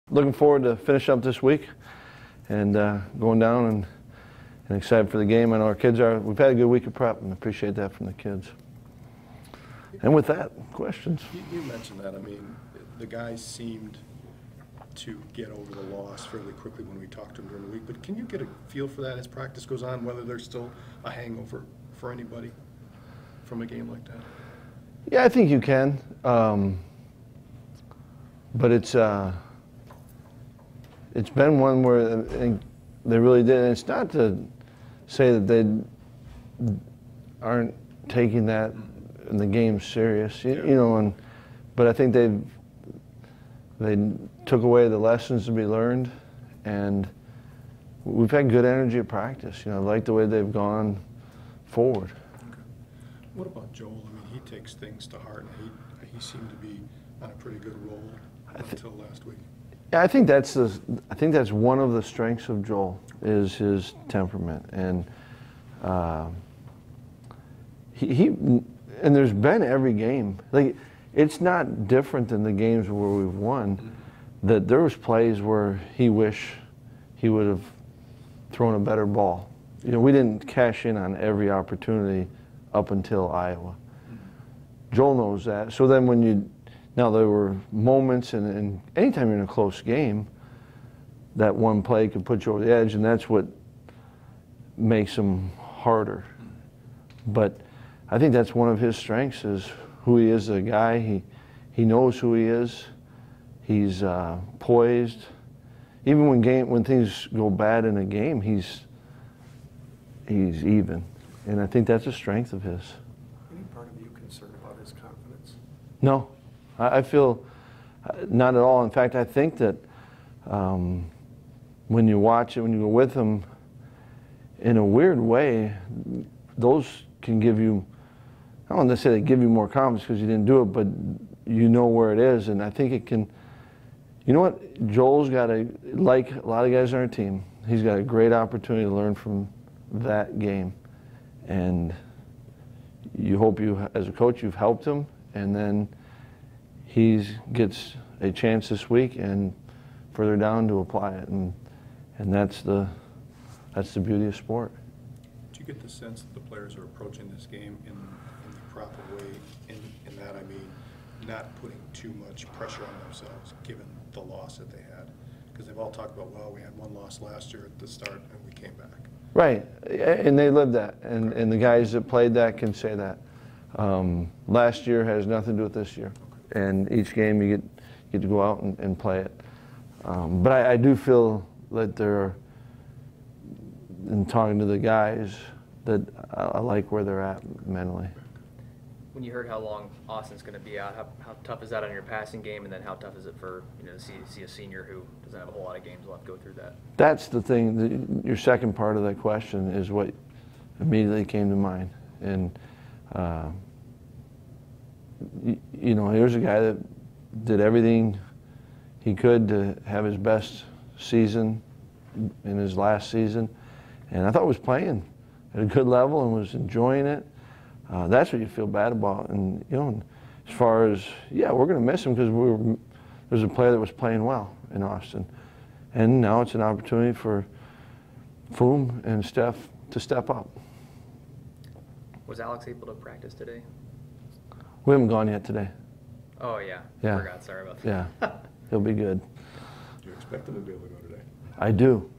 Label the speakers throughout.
Speaker 1: Looking forward to finish up this week and going down and excited for the game. I know our kids are. We've had a good week of prep and appreciate that from the kids. And with that, questions?
Speaker 2: You mentioned that. I mean, the guys seemed to get over the loss fairly quickly when we talked to them during the week, but can you get a feel for that as practice goes on, whether there's still a hangover for anybody from a game like that?
Speaker 1: Yeah, I think you can. But it's been one where they really did. And it's not to say that they aren't taking that in the game serious, you know. But I think they took away the lessons to be learned, and we've had good energy at practice. You know, I like the way they've gone forward.
Speaker 2: Okay. What about Joel? I mean, he takes things to heart, and he seemed to be on a pretty good roll until last week.
Speaker 1: Yeah, I think that's one of the strengths of Joel is his temperament, and and there's been every game. Like, it's not different than the games where we've won. That there was plays where he wished he would have thrown a better ball. You know, we didn't cash in on every opportunity up until Iowa. Joel knows that. So then now there were moments, and anytime you're in a close game, that one play could put you over the edge, and that's what makes him harder. But I think that's one of his strengths, is who he is as a guy. He knows who he is. He's poised. Even when things go bad in a game, he's even, and I think that's a strength of his.
Speaker 3: Any part of you concerned about his confidence?
Speaker 1: No, I feel not at all. In fact, I think that when you watch it, when you go with him, in a weird way, those can give you, I don't want to say they give you more confidence because you didn't do it, but you know where it is, and I think it can. You know what? Joel's got like a lot of guys on our team, he's got a great opportunity to learn from that game, and you hope as a coach, you've helped him, and then he gets a chance this week and further down to apply it, and that's the beauty of sport.
Speaker 2: Do you get the sense that the players are approaching this game in the proper way? In that, I mean, not putting too much pressure on themselves given the loss that they had, because they've all talked about, well, we had one loss last year at the start and we came back. Right,
Speaker 1: and they lived that, and the guys that played that can say that. Last year has nothing to do with this year, and each game you get to go out and play it. But I do feel that in talking to the guys, that I like where they're at mentally.
Speaker 4: When you heard how long Austin's going to be out, how tough is that on your passing game, and then how tough is it for to see a senior who doesn't have a whole lot of games left go through that? That's the thing. Your second part of that question is what immediately came to mind, and you know, here's a guy that did everything he could to have his best season in his last season, and I thought was playing at a good level and was enjoying it. That's what you feel bad about. And you know, as far as, yeah, we're going to miss him because there's a player that was playing well in Austin, and now it's an opportunity for Foom and Steph to step up. Was Alex able to practice today?
Speaker 1: We haven't gone yet today.
Speaker 4: Oh yeah,
Speaker 1: yeah.
Speaker 4: I forgot. Sorry about that.
Speaker 1: Yeah, he'll be good.
Speaker 2: Do you expect him to be able to go today?
Speaker 1: I do.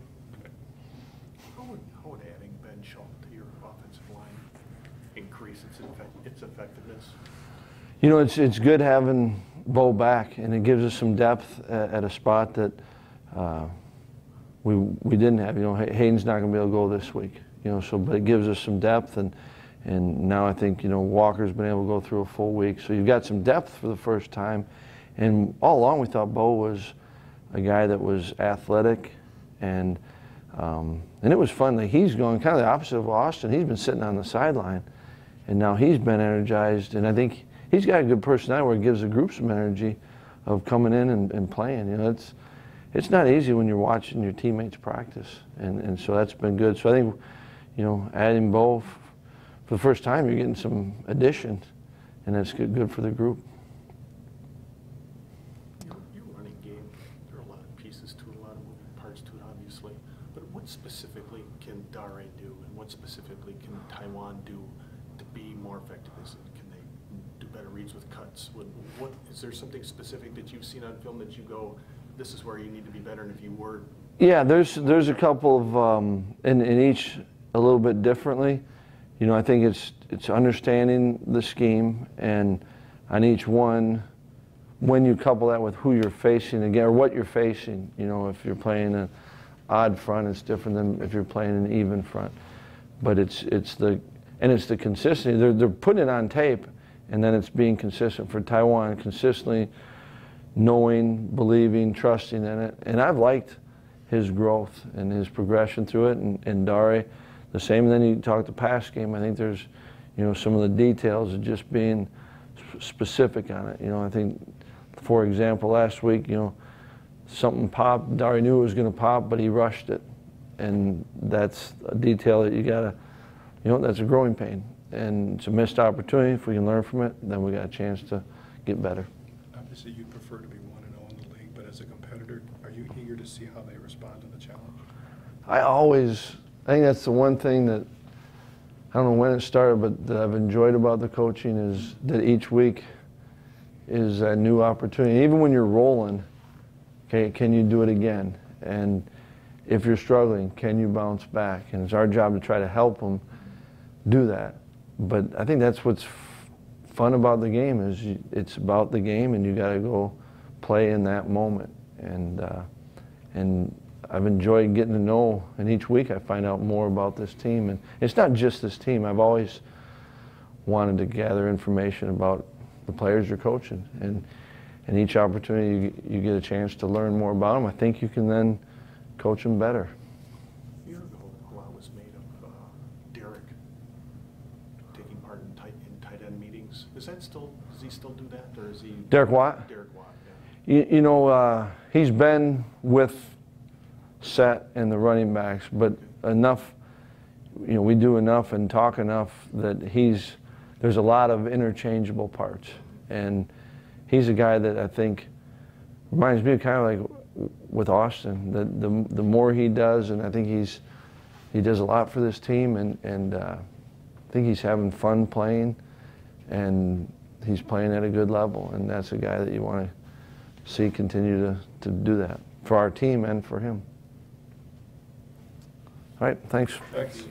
Speaker 3: How would adding Ben Schultz to your offensive line increase its effectiveness? You
Speaker 1: know, it's good having Bo back, and it gives us some depth at a spot that we didn't have. You know, Hayden's not going to be able to go this week. You know, so but it gives us some depth, and now I think, you know, Walker's been able to go through a full week, so you've got some depth for the first time. And all along we thought Bo was a guy that was athletic, and it was fun. Like, he's going kind of the opposite of Austin. He's been sitting on the sideline, and now he's been energized, and I think he's got a good personality where it gives the group some energy of coming in and playing. You know, it's not easy when you're watching your teammates practice, and so that's been good. So I think, you know, adding Bo for the first time, you're getting some addition, and that's good for the group.
Speaker 3: Your running game, there are a lot of what specifically can Dare do, and what specifically can Taiwan do to be more effective? Can they do better reads with cuts? What is there something specific that you've seen on film that you go, this is where you need to be better, and if you were?
Speaker 1: Yeah, there's a couple of in each a little bit differently. You know, I think it's understanding the scheme, and on each one, when you couple that with who you're facing again, or what you're facing. You know, if you're playing an odd front, it's different than if you're playing an even front. But it's the consistency. They're putting it on tape, and then it's being consistent for Taiwan, consistently knowing, believing, trusting in it. And I've liked his growth and his progression through it, and Dare the same. And then you talk the past game. I think there's, you know, some of the details of just being specific on it. You know, I think, for example, last week, you know, something popped. Dare knew it was going to pop, but he rushed it, and that's a detail that you gotta, you know, that's a growing pain, and it's a missed opportunity. If we can learn from it, then we got a chance to get better.
Speaker 2: Obviously, you'd prefer to be 1-0 in the league, but as a competitor, are you eager to see how they respond to the challenge?
Speaker 1: I think that's the one thing that, I don't know when it started, but that I've enjoyed about the coaching is that each week is a new opportunity. Even when you're rolling, okay, can you do it again? And if you're struggling, can you bounce back? And it's our job to try to help them do that. But I think that's what's fun about the game is it's about the game, and you got to go play in that moment. And I've enjoyed getting to know, and each week I find out more about this team. And it's not just this team. I've always wanted to gather information about the players you're coaching. And each opportunity you get a chance to learn more about them, I think you can then coach them better.
Speaker 3: A year ago, a lot was made of Derek taking part in tight end meetings. Does he still do that, or is he?
Speaker 1: Derek Watt?
Speaker 3: Derek Watt, yeah.
Speaker 1: You know, he's been with Set and the running backs, but enough, you know, we do enough and talk enough that there's a lot of interchangeable parts. And he's a guy that I think reminds me of kind of like with Austin, that the more he does, and I think he does a lot for this team, and I think he's having fun playing, and he's playing at a good level, and that's a guy that you want to see continue to do that for our team and for him. All right, thanks.
Speaker 2: Thanks.